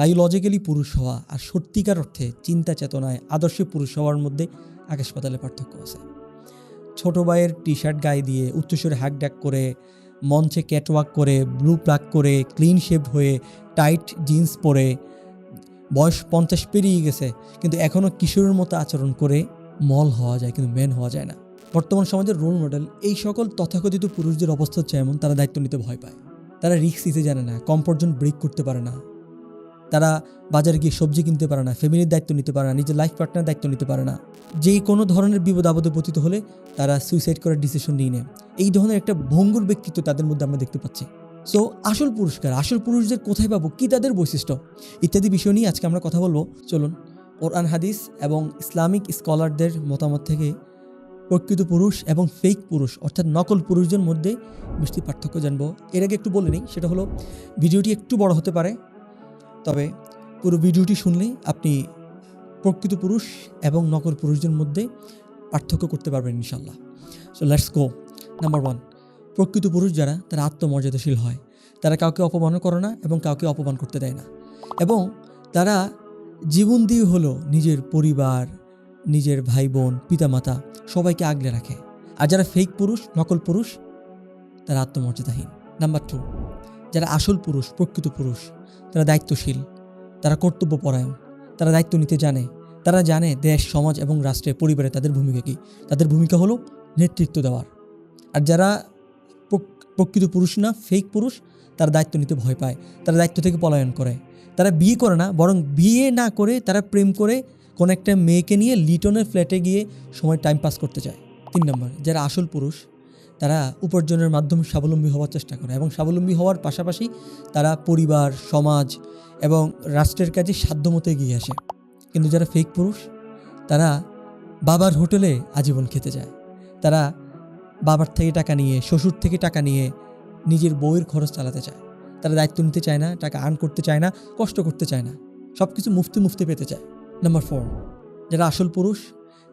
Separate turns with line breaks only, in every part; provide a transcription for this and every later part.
Biologically পুরুষ হওয়া আর সত্যিকার অর্থে চিন্তা চেতনায় আদর্শে পুরুষ হওয়ার মধ্যে আকাশ পাতালের পার্থক্য আছে। ছোট ভাইয়ের টি শার্ট গায়ে দিয়ে উচ্চস্বরে হাঁক ডাক করে, মঞ্চে ক্যাটওয়াক করে, ব্লু প্লাগ করে, ক্লিন শেভ হয়ে, টাইট জিন্স পরে, বয়স 50 পেরিয়ে গেছে কিন্তু এখনও কিশোরের মতো আচরণ করে মল হওয়া যায়, কিন্তু ম্যান হওয়া যায় না। বর্তমান সমাজের রোল মডেল এই সকল তথাকথিত পুরুষদের অবস্থা হচ্ছে এমন, তারা দায়িত্ব নিতে ভয় পায়, তারা রিস্ক নিতে জানে না, কমফর্ট জোন ব্রেক করতে পারে না, তারা বাজারে গিয়ে সবজি কিনতে পারে না, ফ্যামিলির দায়িত্ব নিতে পারে না, নিজের লাইফ পার্টনার দায়িত্ব নিতে পারে না। যেই কোনো ধরনের বিপদ আপদে পতিত হলে তারা সুইসাইড করার ডিসিশন নিয়ে নেয়। এই ধরনের একটা ভঙ্গুর ব্যক্তিত্ব তাদের মধ্যে আমরা দেখতে পাচ্ছি। সো আসল পুরস্কার, আসল পুরুষদের কোথায় পাবো, কী তাদের বৈশিষ্ট্য ইত্যাদি বিষয় নিয়ে আজকে আমরা কথা বলবো। চলুন কোরআন হাদিস এবং ইসলামিক স্কলারদের মতামত থেকে প্রকৃত পুরুষ এবং ফেক পুরুষ অর্থাৎ নকল পুরুষদের মধ্যে মিষ্টি পার্থক্য জানবো। এর আগে একটু বলে নিই, সেটা হলো ভিডিওটি একটু বড় হতে পারে, তবে পুরো ভিডিওটি শুনলে আপনি প্রকৃত পুরুষ এবং নকল পুরুষদের মধ্যে পার্থক্য করতে পারবেন ইনশাল্লাহ। So let's go. নাম্বার 1, প্রকৃত পুরুষ যারা, তারা আত্মমর্যাদাশীল হয়, তারা কাউকে অপমান করে না এবং কাউকে অপমান করতে দেয় না, এবং তারা জীবন দিয়ে হলো নিজের পরিবার, নিজের ভাই বোন, পিতামাতা সবাইকে আগলে রাখে। আর যারা ফেক পুরুষ, নকল পুরুষ, তারা আত্মমর্যাদাহীন। নাম্বার 2, যারা আসল পুরুষ, প্রকৃত পুরুষ, তারা দায়িত্বশীল, তারা কর্তব্যপরায়ণ, তারা দায়িত্ব নিতে জানে, তারা জানে দেশ, সমাজ এবং রাষ্ট্রে, পরিবারে তাদের ভূমিকা কী। তাদের ভূমিকা হলো নেতৃত্ব দেওয়ার। আর যারা প্রকৃত পুরুষ না, ফেক পুরুষ, তারা দায়িত্ব নিতে ভয় পায়, তারা দায়িত্ব থেকে পলায়ন করে, তারা বিয়ে করে না, বরং বিয়ে না করে তারা প্রেম করে কোনো একটা মেয়েকে নিয়ে লিটনের ফ্ল্যাটে গিয়ে সময় টাইম পাস করতে চায়। 3 নম্বর, যারা আসল পুরুষ, তারা উপার্জনের মাধ্যমে স্বাবলম্বী হওয়ার চেষ্টা করে এবং স্বাবলম্বী হওয়ার পাশাপাশি তারা পরিবার, সমাজ এবং রাষ্ট্রের কাজে সাধ্যমতো এগিয়ে আসে। কিন্তু যারা ফেক পুরুষ, তারা বাবার হোটেলে আজীবন খেতে যায়, তারা বাবার থেকে টাকা নিয়ে, শ্বশুর থেকে টাকা নিয়ে নিজের বউয়ের খরচ চালাতে চায়, তারা দায়িত্ব নিতে চায় না, টাকা আর্ন করতে চায় না, কষ্ট করতে চায় না, সব কিছু মুফতে পেতে চায়। নাম্বার 4, যারা আসল পুরুষ,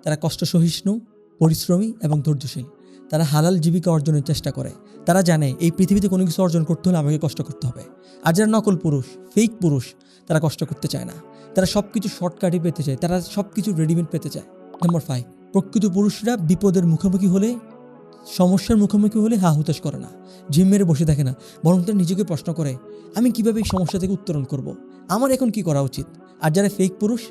তারা কষ্ট সহিষ্ণু, পরিশ্রমী এবং ধৈর্যশীল, তারা হালাল জীবিকা অর্জনের চেষ্টা করে, তারা জানে এই পৃথিবীতে কোনো কিছু অর্জন করতে হলে আমাকে কষ্ট করতে হবে। আর যারা নকল পুরুষ, ফেক পুরুষ, তারা কষ্ট করতে চায় না, তারা সব কিছু শর্টকাটে পেতে চায়, তারা সব কিছু রেডিমেড পেতে চায়। নাম্বার 5, প্রকৃত পুরুষরা বিপদের মুখোমুখি হলে, সমস্যার মুখোমুখি হলে হা হুতাশ করে না, ঝিম মেরে বসে থাকে না, বরং তারা নিজেকে প্রশ্ন করে আমি কিভাবে এই সমস্যা থেকে উত্তরণ করব, আমার এখন কি করা উচিত। আর যারা ফেক পুরুষ,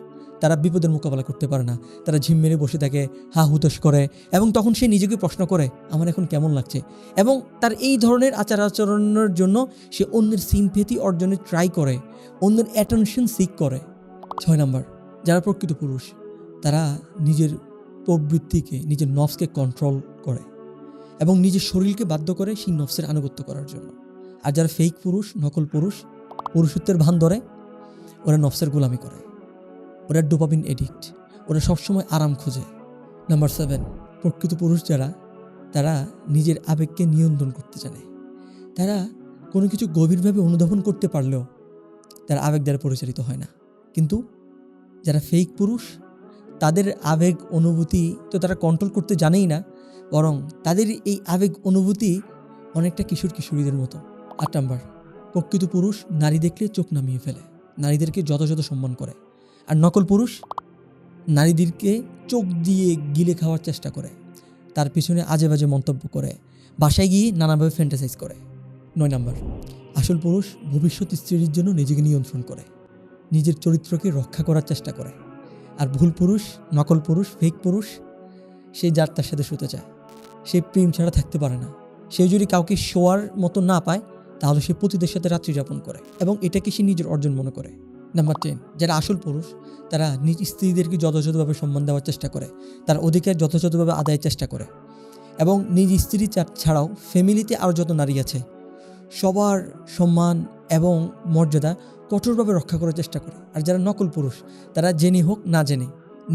তারা বিপদের মোকাবেলা করতে পারে না, তারা ঝিম মেরে বসে থাকে, হা হুতাশ করে, এবং তখন সে নিজেকে প্রশ্ন করে আমার এখন কেমন লাগছে, এবং তার এই ধরনের আচরণের জন্য সে অন্যের সিম্প্যাথি অর্জনের ট্রাই করে, অন্যের অ্যাটেনশন সিক করে। 6 নম্বর, যারা প্রকৃত পুরুষ, তারা নিজের প্রবৃত্তিকে, নিজের নফসকে কন্ট্রোল করে এবং নিজের শরীরকে বাধ্য করে সেই নফসের আনুগত্য করার জন্য। আর যারা ফেক পুরুষ, নকল পুরুষ, পুরুষত্বের ভান ধরে, ওরা নফসের গোলামি করে, ওরা ডোপামিন এডিক্ট, ওরা সবসময় আরাম খোঁজে। নাম্বার 7, প্রকৃত পুরুষ যারা, তারা নিজের আবেগকে নিয়ন্ত্রণ করতে জানে, তারা কোনো কিছু গভীরভাবে অনুধাবন করতে পারলেও তারা আবেগ দ্বারা পরিচালিত হয় না। কিন্তু যারা ফেক পুরুষ, তাদের আবেগ অনুভূতি তো তারা কন্ট্রোল করতে জানেই না, বরং তাদের এই আবেগ অনুভূতি অনেকটা কিশোরীদের মতো। 8 নম্বর, প্রকৃত পুরুষ নারী দেখলে চোখ নামিয়ে ফেলে, নারীদেরকে যথাযথ সম্মান করে। আর নকল পুরুষ নারীদেরকে চোখ দিয়ে গিলে খাওয়ার চেষ্টা করে, তার পিছনে আজে বাজে মন্তব্য করে, বাসায় গিয়ে নানাভাবে ফ্যান্টাসাইজ করে। 9 নম্বর, আসল পুরুষ ভবিষ্যৎ স্ত্রীর জন্য নিজেকে নিয়ন্ত্রণ করে, নিজের চরিত্রকে রক্ষা করার চেষ্টা করে। আর ভুল পুরুষ, নকল পুরুষ, ফেক পুরুষ, সে যার তার সাথে শুতে চায়, সে প্রেম ছাড়া থাকতে পারে না, সে যদি কাউকে শোয়ার মতো না পায় তাহলে সে পতিদের সাথে রাত্রি যাপন করে এবং এটাকে সে নিজের অর্জন মনে করে। নাম্বার 10, যারা আসল পুরুষ, তারা নিজ স্ত্রীদেরকে যথাযথভাবে সম্মান দেওয়ার চেষ্টা করে, তার অধিকার যথাযথভাবে আদায়ের চেষ্টা করে, এবং নিজ স্ত্রী ছাড়াও ফ্যামিলিতে আরও যত নারী আছে সবার সম্মান এবং মর্যাদা কঠোরভাবে রক্ষা করার চেষ্টা করে। আর যারা নকল পুরুষ, তারা জেনে হোক না জেনে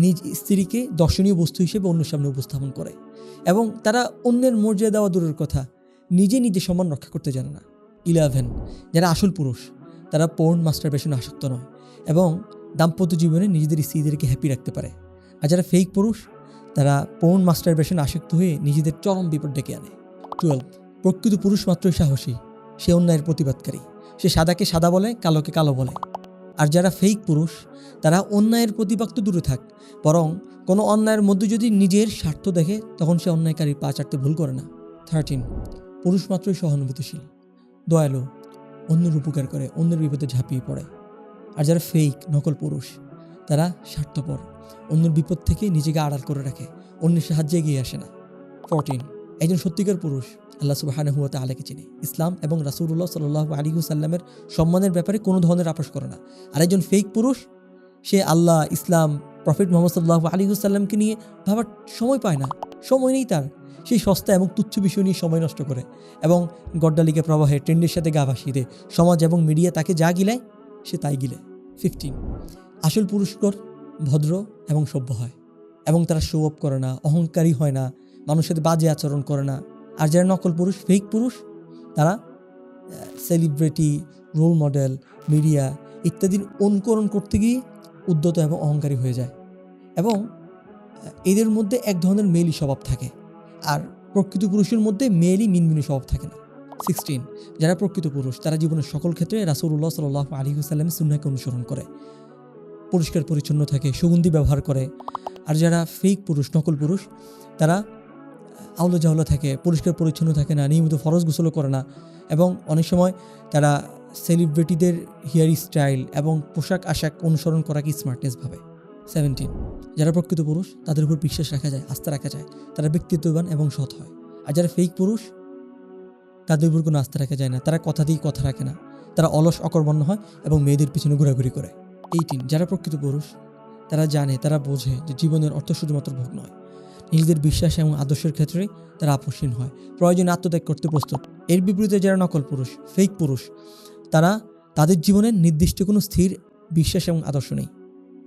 নিজ স্ত্রীকে দর্শনীয় বস্তু হিসেবে অন্যের সামনে উপস্থাপন করে, এবং তারা অন্যের মর্যাদা দেওয়া দূরের কথা, নিজে সম্মান রক্ষা করতে জানে না। 11, যারা আসল পুরুষ, তারা পোর্ন মাস্টারবেশনে আসক্ত নয় এবং দাম্পত্য জীবনে নিজেদের স্ত্রীদেরকে হ্যাপি রাখতে পারে। আর যারা ফেক পুরুষ, তারা পোর্ন মাস্টারবেশনে আসক্ত হয়ে নিজেদের চরম বিপদ ডেকে আনে। 12, প্রকৃত পুরুষ মাত্রই সাহসী, সে অন্যায়ের প্রতিবাদকারী, সে সাদাকে সাদা বলে, কালোকে কালো বলে। আর যারা ফেক পুরুষ তারা অন্যায়ের প্রতিপাক তো দূরে থাক, বরং কোনো অন্যায়ের মধ্যে যদি নিজের স্বার্থ দেখে তখন সে অন্যায়কারী পা চাটতে ভুল করে না। 13, পুরুষ মাত্রই সহানুভূতিশীল, দয়ালু, অন্যের উপকার করে, অন্যের বিপদে ঝাঁপিয়ে পড়ে। আর যারা ফেক নকল পুরুষ তারা স্বার্থপর, অন্যের বিপদ থেকে নিজেকে আড়াল করে রাখে, অন্যের সাহায্যে এগিয়ে আসে না। 14, একজন সত্যিকার পুরুষ আল্লাহ সুবহানাহু ওয়া তাআলাকে চিনে, ইসলাম এবং রাসূলুল্লাহ সাল্লাল্লাহু আলাইহি ওয়াসাল্লামের সম্মানের ব্যাপারে কোনো ধরনের আপোষ করে না। আর একজন ফেক পুরুষ সে আল্লাহ, ইসলাম, প্রফেট মুহাম্মদ সাল্লাল্লাহু আলাইহি ওয়াসাল্লামকে নিয়ে ভাবার সময় পায় না, সময় নেই তার। সেই সস্তা এবং তুচ্ছ বিষয় নিয়ে সময় নষ্ট করে এবং গড্ডালিকা প্রবাহে ট্রেন্ডের সাথে গা ভাসিয়ে দেয়। সমাজ এবং মিডিয়া তাকে যা গিলায় সে তাই গিলে। 15, আসল পুরস্কার ভদ্র এবং সভ্য হয় এবং তারা শো অফ করে না, অহংকারী হয় না, মানুষের সাথে বাজে আচরণ করে না। আর যারা নকল পুরুষ, ফেক পুরুষ, তারা সেলিব্রিটি, রোল মডেল, মিডিয়া ইত্যাদির অনুকরণ করতে গিয়ে উদ্যত এবং অহংকারী হয়ে যায় এবং এদের মধ্যে এক ধরনের মেয়েলি স্বভাব থাকে, আর প্রকৃত পুরুষের মধ্যে মেয়েলি মিনমিনি স্বভাব থাকে না। 16, যারা প্রকৃত পুরুষ তারা জীবনের সকল ক্ষেত্রে রাসূলুল্লাহ সাল্লাল্লাহু আলাইহি ওয়াসাল্লামের সুন্নাহকে অনুসরণ করে, পরিষ্কার পরিচ্ছন্ন থাকে, সুগন্ধি ব্যবহার করে। আর যারা ফেক পুরুষ, নকল পুরুষ, তারা আউলা জাউলা থাকে, পরিষ্কার পরিচ্ছন্ন থাকে না, নিয়মিত ফরজ গোসলও করে না এবং অনেক সময় তারা সেলিব্রিটিদের হেয়ার স্টাইল এবং পোশাক আশাক অনুসরণ করাকে স্মার্টনেস ভাবে। 17, যারা প্রকৃত পুরুষ তাদের উপর বিশ্বাস রাখা যায়, আস্থা রাখা যায়, তারা ব্যক্তিত্ববান এবং সৎ হয়। আর যারা ফেক পুরুষ তাদের উপর কোনো আস্থা রাখা যায় না, তারা কথা দিয়ে কথা রাখে না, তারা অলস অকর্মণ্য হয় এবং মেয়েদের পিছনে ঘোরাঘুরি করে। 18, যারা প্রকৃত পুরুষ তারা জানে, তারা বোঝে যে জীবনের অর্থ শুধুমাত্র ভোগ নয়, নিজেদের বিশ্বাস এবং আদর্শের ক্ষেত্রে তারা আপোষহীন হয়, প্রয়োজনে আত্মত্যাগ করতে প্রস্তুত। এর বিপরীতে যারা নকল পুরুষ, ফেক পুরুষ, তারা তাদের জীবনের নির্দিষ্ট কোনো স্থির বিশ্বাস এবং আদর্শ নেই।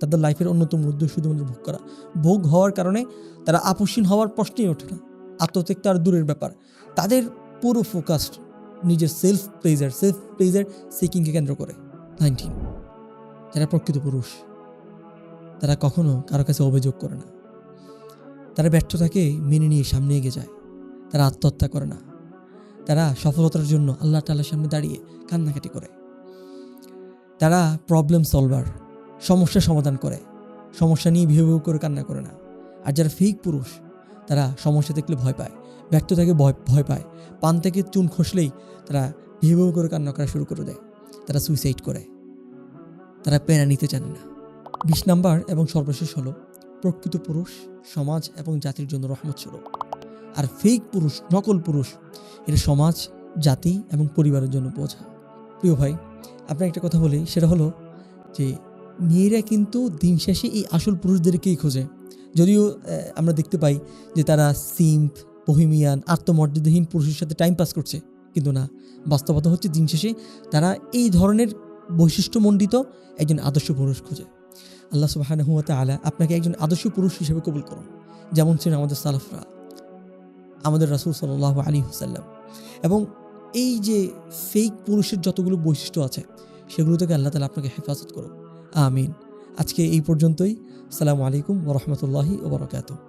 তাদের লাইফের অন্যতম উদ্দেশ্য শুধুমাত্র ভোগ করা। ভোগ হওয়ার কারণে তারা আপোষহীন হওয়ার প্রশ্নই ওঠে না, আত্মত্যাগ তার দূরের ব্যাপার। তাদের পুরো ফোকাসড নিজের সেলফ প্লেজার সিকিংকে কেন্দ্র করে। 19, যারা প্রকৃত পুরুষ তারা কখনো কারো কাছে অভিযোগ করে না, তারা ব্যর্থতাকে মেনে নিয়ে সামনে এগিয়ে যায়, তারা আত্মহত্যা করে না, তারা সফলতার জন্য আল্লাহ তাআলার সামনে দাঁড়িয়ে কান্নাকাটি করে, তারা প্রবলেম সলভার, সমস্যা সমাধান করে, সমস্যা নিয়ে ভিউ করে কান্না করে না। আর যারা ফেক পুরুষ তারা সমস্যা দেখলে ভয় পায়, ব্যর্থতাকে ভয় পায়, পান থেকে চুন খসলেই তারা ভিউ করে কান্না করা শুরু করে দেয়, তারা সুইসাইড করে, তারা প্রেরণা নিতে জানে না। 20 নাম্বার এবং সর্বশেষ হলো, প্রকৃত পুরুষ সমাজ এবং জাতির জন্য রহমত স্বরূপ, আর ফেক পুরুষ, নকল পুরুষ, এরা সমাজ, জাতি এবং পরিবারের জন্য বোঝা। প্রিয় ভাই, আপনার একটা কথা বলি, সেটা হলো যে মেয়েরা কিন্তু দিন শেষে এই আসল পুরুষদেরকেই খোঁজে। যদিও আমরা দেখতে পাই যে তারা সিম্প, বহিমিয়ান, আত্মমর্যাদাহীন পুরুষের সাথে টাইম পাস করছে, কিন্তু না, বাস্তবতা হচ্ছে দিন শেষে তারা এই ধরনের বৈশিষ্ট্যমণ্ডিত একজন আদর্শ পুরুষ খোঁজে। আল্লাহ সুবহানাহু ওয়া তাআলা আপনাকে একজন আদর্শ পুরুষ হিসেবে কবুল করুন, যেমন ছিলেন আমাদের সালাফরা, আমাদের রাসূল সাল্লাল্লাহু আলাইহি ওয়াসাল্লাম। এবং এই যে ফেক পুরুষের যতগুলো বৈশিষ্ট্য আছে সেগুলো থেকে আল্লাহ তাআলা আপনাকে হেফাজত করুন, আমিন। আজকে এই পর্যন্তই। আসসালামু আলাইকুম ওয়া রাহমাতুল্লাহি ওয়া বারাকাতুহু।